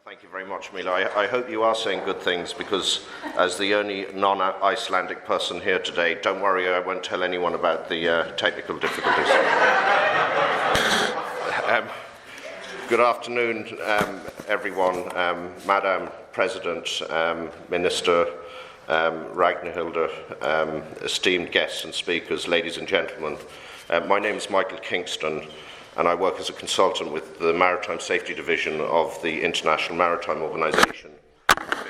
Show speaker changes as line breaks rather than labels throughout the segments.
Thank you very much, Mila. I hope you are saying good things, because as the only non-Icelandic person here today, don't worry, I won't tell anyone about the technical difficulties. Good afternoon, everyone. Madam President, Minister, Ragnhildur, esteemed guests and speakers, ladies and gentlemen. My name is Michael Kingston, and I work as a consultant with the Maritime Safety Division of the International Maritime Organization,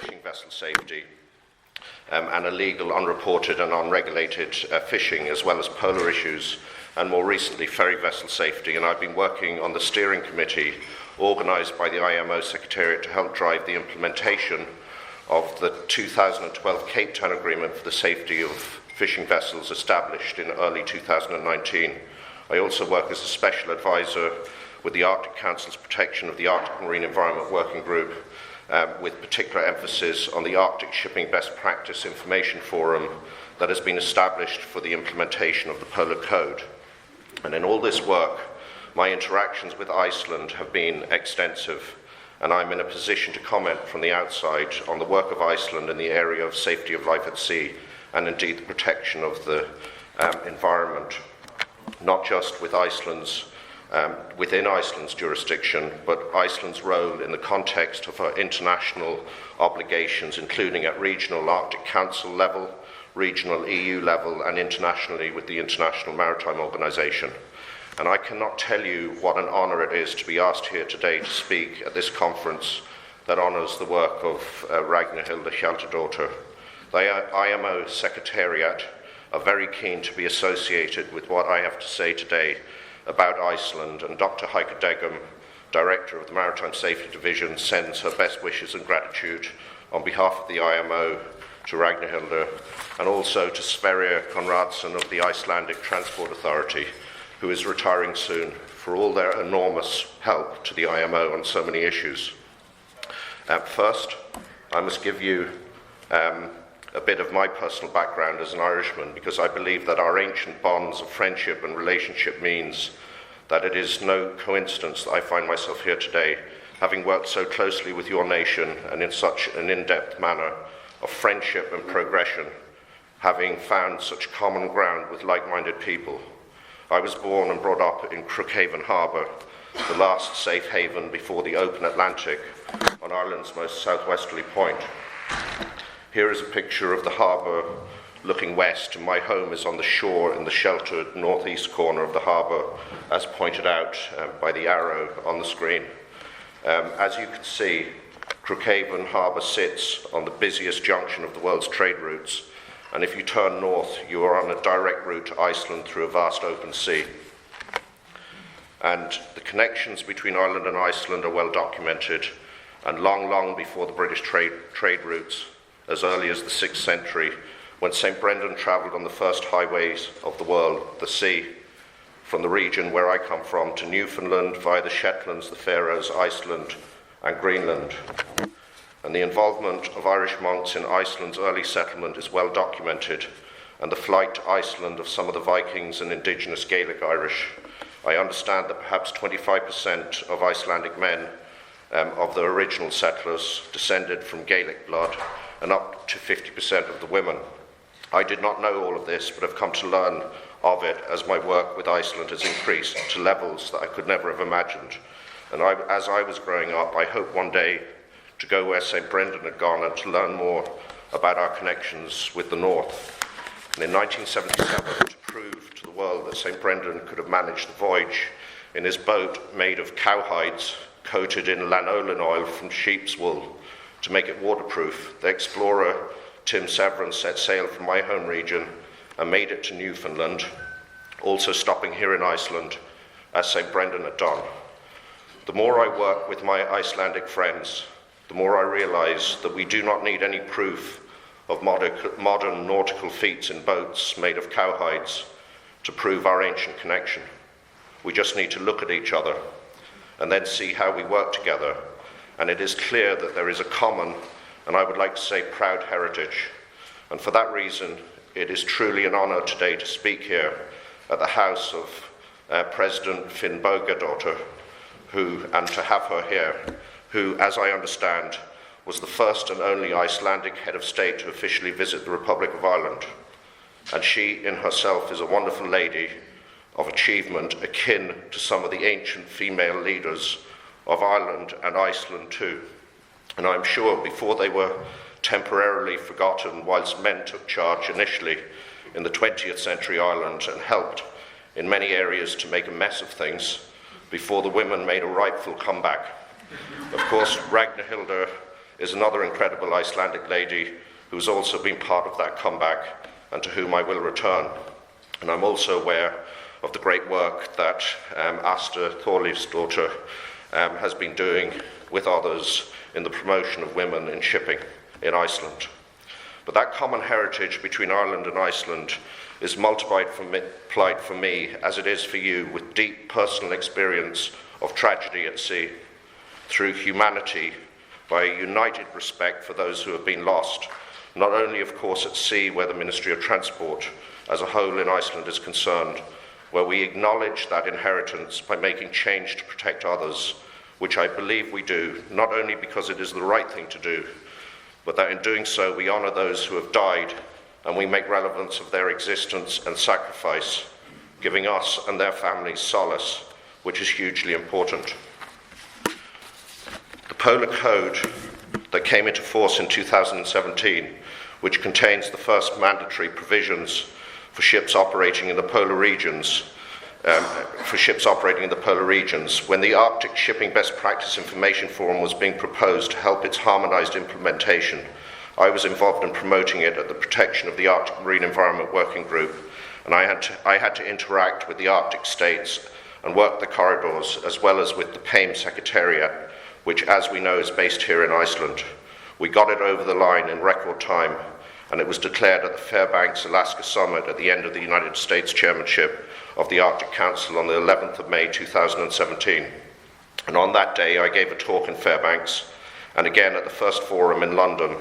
Fishing Vessel Safety, and illegal, unreported and unregulated fishing, as well as polar issues, and more recently ferry vessel safety. And I've been working on the steering committee organized by the IMO Secretariat to help drive the implementation of the 2012 Cape Town Agreement for the safety of fishing vessels established in early 2019. I also work as a special advisor with the Arctic Council's Protection of the Arctic Marine Environment Working Group, with particular emphasis on the Arctic Shipping Best Practice Information Forum that has been established for the implementation of the Polar Code. And in all this work, my interactions with Iceland have been extensive, and I'm in a position to comment from the outside on the work of Iceland in the area of safety of life at sea, and indeed the protection of the environment, not just with within Iceland's jurisdiction, but Iceland's role in the context of our international obligations, including at regional Arctic Council level, regional EU level, and internationally with the International Maritime Organization. And I cannot tell you what an honor it is to be asked here today to speak at this conference that honors the work of Ragnhildur Hjaltadottir. The IMO Secretariat are very keen to be associated with what I have to say today about Iceland, and Dr. Heike Degum, Director of the Maritime Safety Division, sends her best wishes and gratitude on behalf of the IMO to Ragnhildur, and also to Sverrir Konradsson of the Icelandic Transport Authority, who is retiring soon, for all their enormous help to the IMO on so many issues. First, I must give you a bit of my personal background as an Irishman, because I believe that our ancient bonds of friendship and relationship means that it is no coincidence that I find myself here today, having worked so closely with your nation and in such an in-depth manner of friendship and progression, having found such common ground with like-minded people. I was born and brought up in Crookhaven Harbour, the last safe haven before the open Atlantic on Ireland's most southwesterly point. Here is a picture of the harbour looking west, and my home is on the shore in the sheltered northeast corner of the harbour, as pointed out by the arrow on the screen. As you can see, Crookhaven Harbour sits on the busiest junction of the world's trade routes, and if you turn north, you are on a direct route to Iceland through a vast open sea. And the connections between Ireland and Iceland are well documented, and long before the British trade routes, as early as the 6th century, when St. Brendan travelled on the first highways of the world, the sea, from the region where I come from to Newfoundland via the Shetlands, the Faroes, Iceland, and Greenland. And the involvement of Irish monks in Iceland's early settlement is well documented, and the flight to Iceland of some of the Vikings and indigenous Gaelic Irish. I understand that perhaps 25% of Icelandic men of the original settlers descended from Gaelic blood, and up to 50% of the women. I did not know all of this, but have come to learn of it as my work with Iceland has increased to levels that I could never have imagined. And as I was growing up, I hoped one day to go where St. Brendan had gone and to learn more about our connections with the North. And in 1977, to prove to the world that St. Brendan could have managed the voyage in his boat made of cowhides coated in lanolin oil from sheep's wool, to make it waterproof, the explorer Tim Severin set sail from my home region and made it to Newfoundland, also stopping here in Iceland, as St. Brendan had done. The more I work with my Icelandic friends, the more I realise that we do not need any proof of modern nautical feats in boats made of cowhides to prove our ancient connection. We just need to look at each other and then see how we work together. And it is clear that there is a common, and I would like to say proud heritage. And for that reason, it is truly an honour today to speak here at the house of President Finnbogadóttir, and to have her here, who, as I understand, was the first and only Icelandic head of state to officially visit the Republic of Ireland. And she in herself is a wonderful lady of achievement akin to some of the ancient female leaders of Ireland and Iceland too. And I'm sure before they were temporarily forgotten whilst men took charge initially in the 20th century Ireland and helped in many areas to make a mess of things, before the women made a rightful comeback. Of course, Ragnhildur is another incredible Icelandic lady who's also been part of that comeback and to whom I will return. And I'm also aware of the great work that Asta Thorleifsdóttir has been doing with others in the promotion of women in shipping in Iceland. But that common heritage between Ireland and Iceland is multiplied for me, as it is for you, with deep personal experience of tragedy at sea, through humanity, by a united respect for those who have been lost, not only, of course, at sea, where the Ministry of Transport as a whole in Iceland is concerned, where we acknowledge that inheritance by making change to protect others, which I believe we do, not only because it is the right thing to do, but that in doing so we honour those who have died and we make relevance of their existence and sacrifice, giving us and their families solace, which is hugely important. The Polar Code that came into force in 2017, which contains the first mandatory provisions for ships operating in the polar regions, when the Arctic Shipping Best Practice Information Forum was being proposed to help its harmonised implementation, I was involved in promoting it at the Protection of the Arctic Marine Environment Working Group, and I had to interact with the Arctic states and work the corridors, as well as with the PAIM Secretariat, which, as we know, is based here in Iceland. We got it over the line in record time, and it was declared at the Fairbanks, Alaska Summit at the end of the United States chairmanship of the Arctic Council on the 11th of May 2017. And on that day, I gave a talk in Fairbanks, and again at the first forum in London,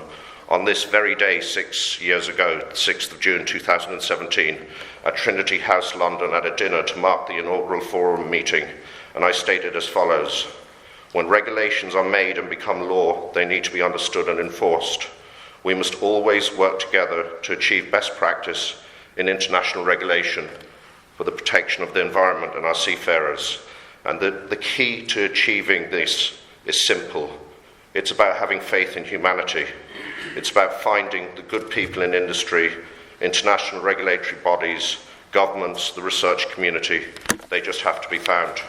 on this very day 6 years ago, the 6th of June 2017, at Trinity House, London, at a dinner to mark the inaugural forum meeting, and I stated as follows: when regulations are made and become law, they need to be understood and enforced. We must always work together to achieve best practice in international regulation for the protection of the environment and our seafarers. And the key to achieving this is simple. It's about having faith in humanity. It's about finding the good people in industry, international regulatory bodies, governments, the research community. They just have to be found.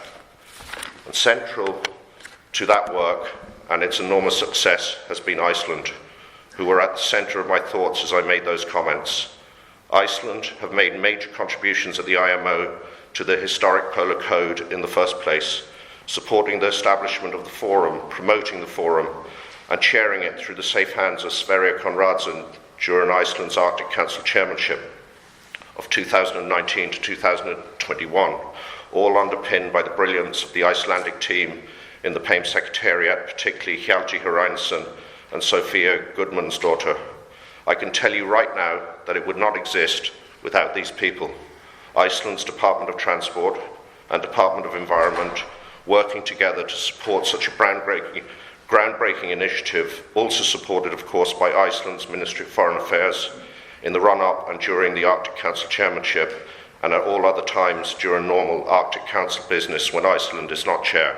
And central to that work and its enormous success has been Iceland, who were at the centre of my thoughts as I made those comments. Iceland have made major contributions at the IMO to the historic Polar Code in the first place, supporting the establishment of the forum, promoting the forum, and chairing it through the safe hands of Sverrir Konradsson during Iceland's Arctic Council chairmanship of 2019 to 2021, all underpinned by the brilliance of the Icelandic team in the PAIM Secretariat, particularly Hjaltadottir and Sophia Gudmundsdóttir. I can tell you right now that it would not exist without these people. Iceland's Department of Transport and Department of Environment working together to support such a groundbreaking initiative, also supported, of course, by Iceland's Ministry of Foreign Affairs in the run-up and during the Arctic Council chairmanship, and at all other times during normal Arctic Council business when Iceland is not chair.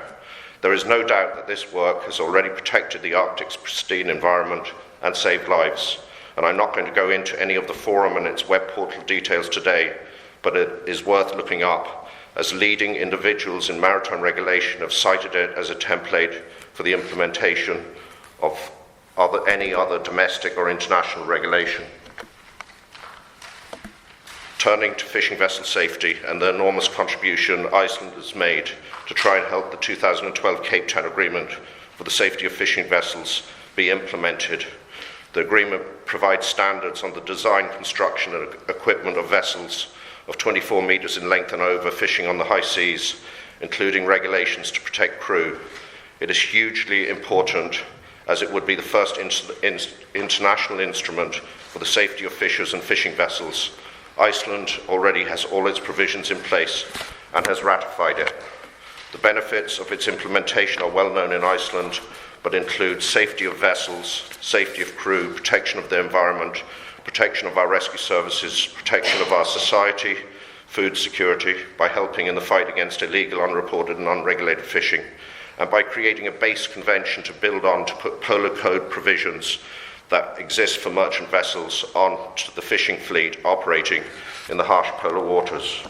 There is no doubt that this work has already protected the Arctic's pristine environment and saved lives. And I'm not going to go into any of the forum and its web portal details today, but it is worth looking up, as leading individuals in maritime regulation have cited it as a template for the implementation of any other domestic or international regulation. Turning to fishing vessel safety and the enormous contribution Iceland has made to try and help the 2012 Cape Town Agreement for the safety of fishing vessels be implemented. The agreement provides standards on the design, construction and equipment of vessels of 24 metres in length and over fishing on the high seas, including regulations to protect crew. It is hugely important, as it would be the first international instrument for the safety of fishers and fishing vessels. Iceland already has all its provisions in place and has ratified it. The benefits of its implementation are well known in Iceland, but includes safety of vessels, safety of crew, protection of the environment, protection of our rescue services, protection of our society, food security, by helping in the fight against illegal, unreported and unregulated fishing, and by creating a base convention to build on to put polar code provisions that exist for merchant vessels onto the fishing fleet operating in the harsh polar waters.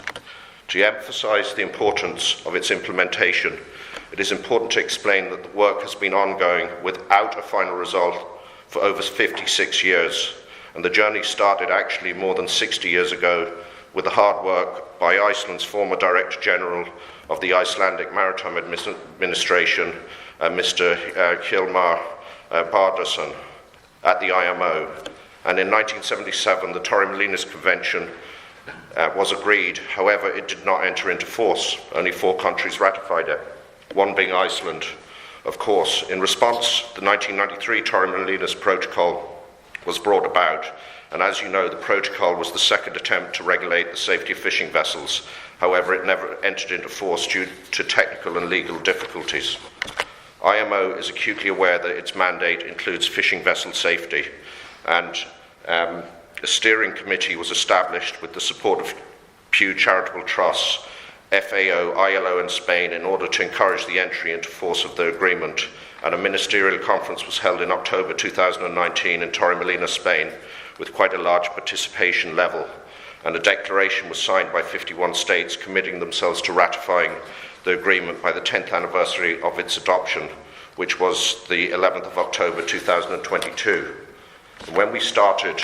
To emphasise the importance of its implementation, it is important to explain that the work has been ongoing without a final result for over 56 years, and the journey started actually more than 60 years ago with the hard work by Iceland's former Director General of the Icelandic Maritime Administration, Mr. Hjalmar Bardason, at the IMO. And in 1977, the Torremolinos Convention was agreed. However, it did not enter into force. Only 4 countries ratified it, one being Iceland. Of course, in response, the 1993 Torremolinos Protocol was brought about, and as you know, the protocol was the second attempt to regulate the safety of fishing vessels. However, it never entered into force due to technical and legal difficulties. IMO is acutely aware that its mandate includes fishing vessel safety, and a steering committee was established with the support of Pew Charitable Trusts, FAO, ILO and Spain in order to encourage the entry into force of the agreement, and a ministerial conference was held in October 2019 in Torremolinos, Spain, with quite a large participation level, and a declaration was signed by 51 states committing themselves to ratifying the agreement by the 10th anniversary of its adoption, which was the 11th of October 2022. And when we started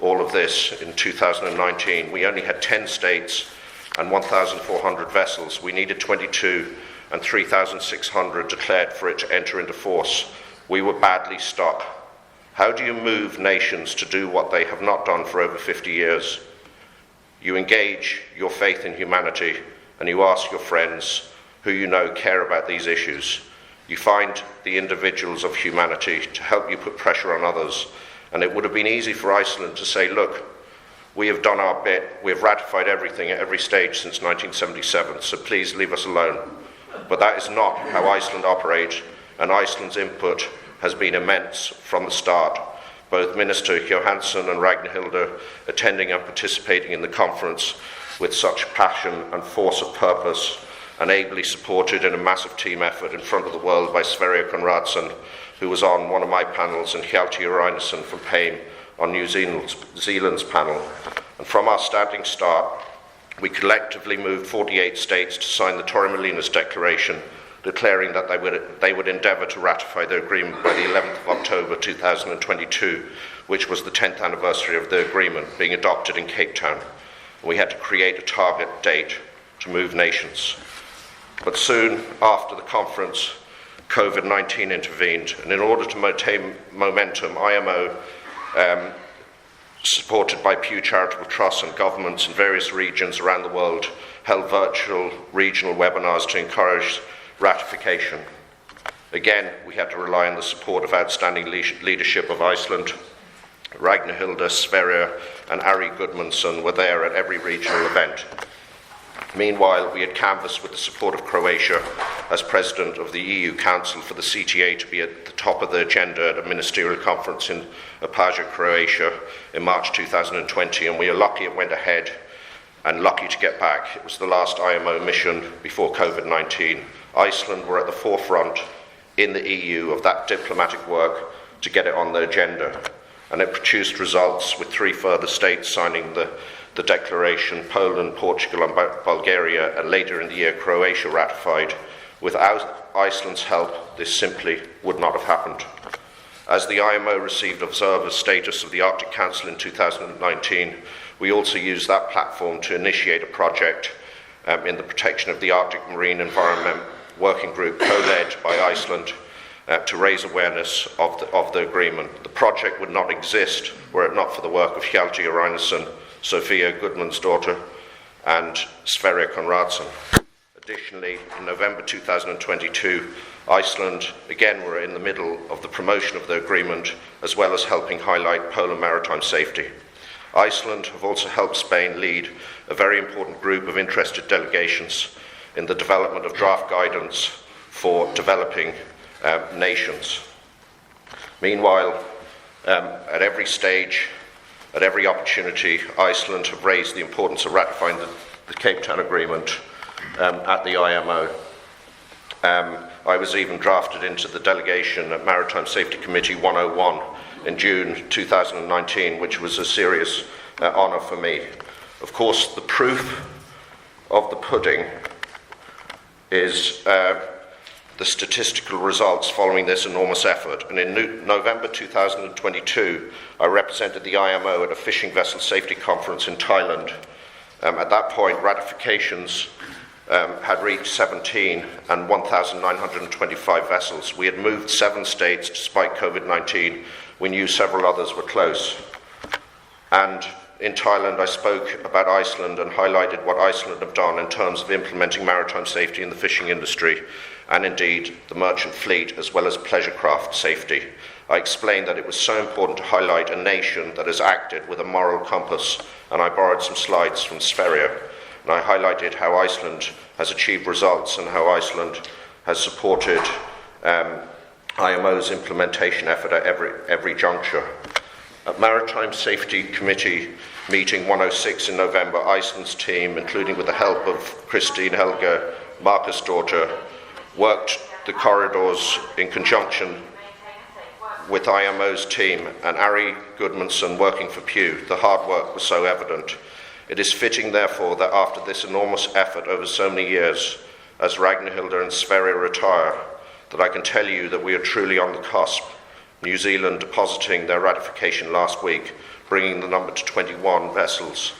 all of this in 2019, we only had 10 states and 1,400 vessels. We needed 22 and 3,600 declared for it to enter into force. We were badly stuck. How do you move nations to do what they have not done for over 50 years? You engage your faith in humanity and you ask your friends who you know care about these issues. You find the individuals of humanity to help you put pressure on others. And it would have been easy for Iceland to say, look, we have done our bit, we have ratified everything at every stage since 1977, so please leave us alone. But that is not how Iceland operates, and Iceland's input has been immense from the start. Both Minister Johansson and Ragnhildur attending and participating in the conference with such passion and force of purpose, and ably supported in a massive team effort in front of the world by Sverrir Conradson, who was on one of my panels, and Hjaltadottir from PAIM on New Zealand's panel. And from our standing start, we collectively moved 48 states to sign the Torremolinos Declaration, declaring that they would endeavour to ratify the agreement by the 11th of October 2022, which was the 10th anniversary of the agreement being adopted in Cape Town. And we had to create a target date to move nations. But soon after the conference, COVID-19 intervened, and in order to maintain momentum, IMO, supported by Pew Charitable Trusts and governments in various regions around the world, held virtual regional webinars to encourage ratification. Again, we had to rely on the support of outstanding leadership of Iceland. Ragnhildur, Sverrir and Ari Gudmundsson were there at every regional event. Meanwhile, we had canvassed with the support of Croatia as President of the EU Council for the CTA to be at the top of the agenda at a ministerial conference in Opaja, Croatia in March 2020, and we are lucky it went ahead and lucky to get back. It was the last IMO mission before COVID-19. Iceland were at the forefront in the EU of that diplomatic work to get it on the agenda, and it produced results with 3 further states signing the declaration. Poland, Portugal and Bulgaria, and later in the year Croatia ratified. Without Iceland's help, this simply would not have happened. As the IMO received observer status of the Arctic Council in 2019, we also used that platform to initiate a project in the protection of the Arctic Marine Environment Working Group, co-led by Iceland, to raise awareness of the agreement. The project would not exist were it not for the work of Hjaltadottir, Sophia Gudmundsdóttir and Sverrir Conradson. Additionally, in November 2022, Iceland again were in the middle of the promotion of the agreement, as well as helping highlight polar maritime safety. Iceland have also helped Spain lead a very important group of interested delegations in the development of draft guidance for developing nations. Meanwhile, at every stage, at every opportunity, Iceland have raised the importance of ratifying the Cape Town Agreement at the IMO. I was even drafted into the delegation at Maritime Safety Committee 101 in June 2019, which was a serious honour for me. Of course, the proof of the pudding is the statistical results following this enormous effort. And in November 2022, I represented the IMO at a fishing vessel safety conference in Thailand. At that point, ratifications had reached 17 and 1,925 vessels. We had moved 7 states despite COVID-19. We knew several others were close. And in Thailand, I spoke about Iceland and highlighted what Iceland have done in terms of implementing maritime safety in the fishing industry, and indeed the merchant fleet, as well as pleasure craft safety. I explained that it was so important to highlight a nation that has acted with a moral compass, and I borrowed some slides from Sverige, and I highlighted how Iceland has achieved results and how Iceland has supported IMO's implementation effort at every juncture. At Maritime Safety Committee meeting 106 in November, Iceland's team, including with the help of Christine Helga, Markusdóttir, worked the corridors in conjunction with IMO's team, and Ari Gudmundsson working for Pew. The hard work was so evident. It is fitting, therefore, that after this enormous effort over so many years, as Ragnhildur and Sverige retire, that I can tell you that we are truly on the cusp. New Zealand depositing their ratification last week, bringing the number to 21 vessels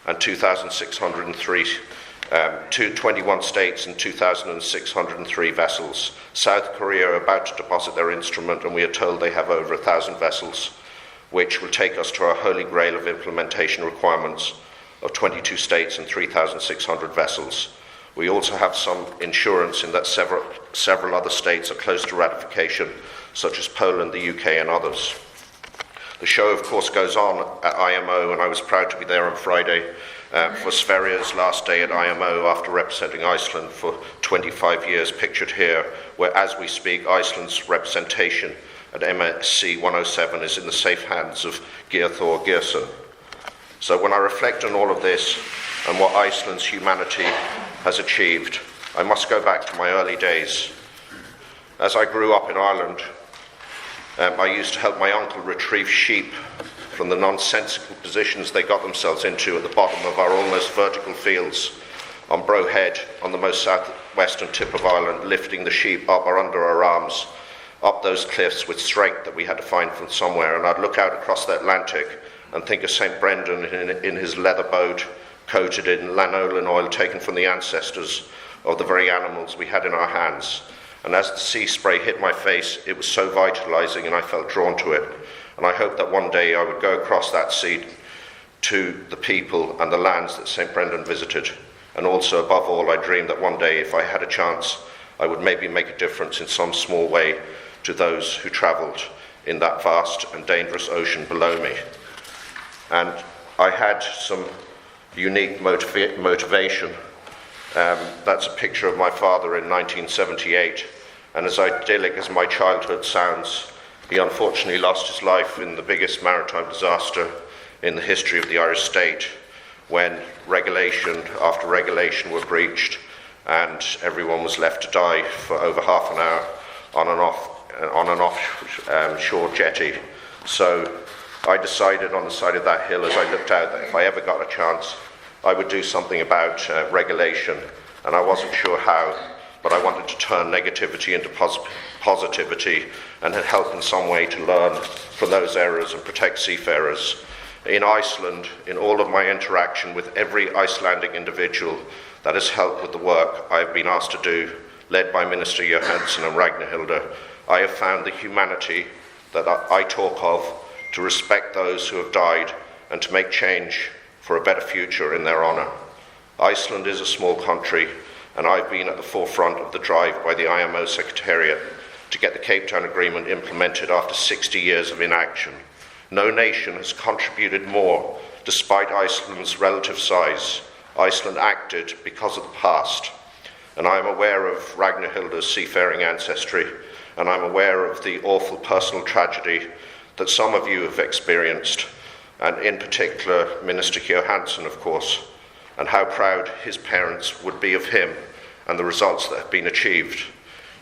and 2,603 to 21 states and 2,603 vessels. South Korea are about to deposit their instrument, and we are told they have over 1,000 vessels, which will take us to our holy grail of implementation requirements of 22 states and 3,600 vessels. We also have some insurance in that several other states are close to ratification, such as Poland, the UK, and others. The show, of course, goes on at IMO, and I was proud to be there on Friday for Sverige's last day at IMO after representing Iceland for 25 years, pictured here, where, as we speak, Iceland's representation at MSC 107 is in the safe hands of Geirþór Geirsson. So when I reflect on all of this and what Iceland's humanity has achieved, I must go back to my early days. As I grew up in Ireland, I used to help my uncle retrieve sheep from the nonsensical positions they got themselves into at the bottom of our almost vertical fields on Bro Head, on the most southwestern tip of Ireland, lifting the sheep up or under our arms, up those cliffs with strength that we had to find from somewhere. And I'd look out across the Atlantic and think of St. Brendan in his leather boat, coated in lanolin oil taken from the ancestors of the very animals we had in our hands. And as the sea spray hit my face, it was so vitalizing, and I felt drawn to it. And I hoped that one day I would go across that sea to the people and the lands that St. Brendan visited. And also, above all, I dreamed that one day, if I had a chance, I would maybe make a difference in some small way to those who travelled in that vast and dangerous ocean below me. And I had some unique motivation. That's a picture of my father in 1978, and as idyllic as my childhood sounds, he unfortunately lost his life in the biggest maritime disaster in the history of the Irish state, when regulation after regulation were breached and everyone was left to die for over half an hour on an offshore jetty. So I decided on the side of that hill as I looked out that if I ever got a chance, I would do something about regulation, and I wasn't sure how, but I wanted to turn negativity into positivity and help in some way to learn from those errors and protect seafarers. In Iceland, in all of my interaction with every Icelandic individual that has helped with the work I have been asked to do, led by Minister Johansson and Ragnhildur, I have found the humanity that I talk of, to respect those who have died and to make change for a better future in their honour. Iceland is a small country, and I've been at the forefront of the drive by the IMO Secretariat to get the Cape Town Agreement implemented after 60 years of inaction. No nation has contributed more, despite Iceland's relative size. Iceland acted because of the past. and I'm aware of Ragnhildur's seafaring ancestry, and I'm aware of the awful personal tragedy that some of you have experienced, and in particular Minister Johansson, of course, and how proud his parents would be of him and the results that have been achieved.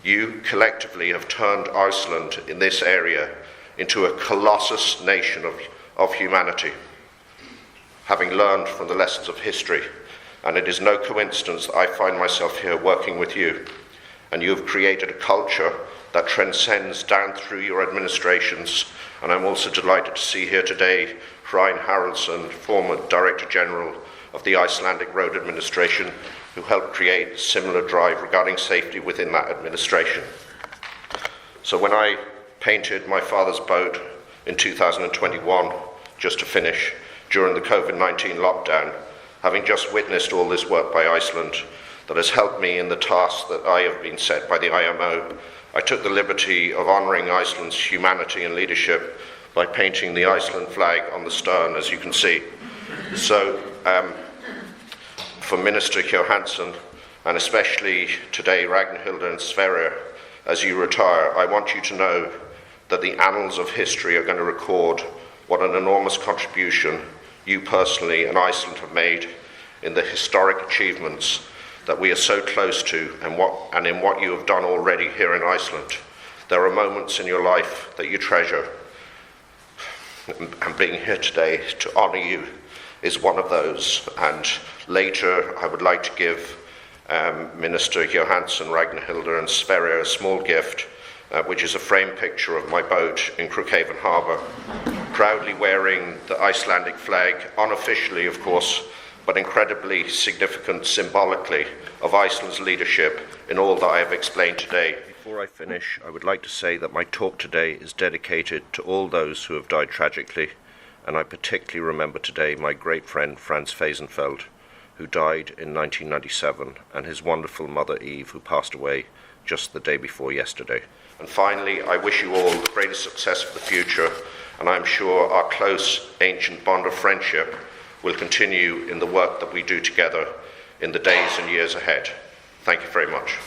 You collectively have turned Iceland in this area into a colossus nation of humanity, having learned from the lessons of history. And it is no coincidence that I find myself here working with you. And you have created a culture that transcends down through your administrations. And I'm also delighted to see here today Hrein Haraldsson, former Director General of the Icelandic Road Administration, who helped create a similar drive regarding safety within that administration. So when I painted my father's boat in 2021, just to finish, during the COVID-19 lockdown, having just witnessed all this work by Iceland that has helped me in the task that I have been set by the IMO, I took the liberty of honouring Iceland's humanity and leadership by painting the Iceland flag on the stern, as you can see. So, for Minister Johansson, and especially today Ragnhildur and Sverrir, as you retire, I want you to know that the annals of history are going to record what an enormous contribution you personally and Iceland have made in the historic achievements that we are so close to, and in what you have done already here in Iceland. There are moments in your life that you treasure, and being here today to honour you is one of those. And later I would like to give Minister Johansson, Ragnhildur and Sverrir a small gift, which is a framed picture of my boat in Crookhaven Harbour, proudly wearing the Icelandic flag, unofficially of course, but incredibly significant symbolically, of Iceland's leadership in all that I have explained today. Before I finish, I would like to say that my talk today is dedicated to all those who have died tragically, and I particularly remember today my great friend Franz Faisenfeld, who died in 1997, and his wonderful mother Eve, who passed away just the day before yesterday. And finally, I wish you all the greatest success for the future, and I'm sure our close, ancient bond of friendship will continue in the work that we do together in the days and years ahead. Thank you very much.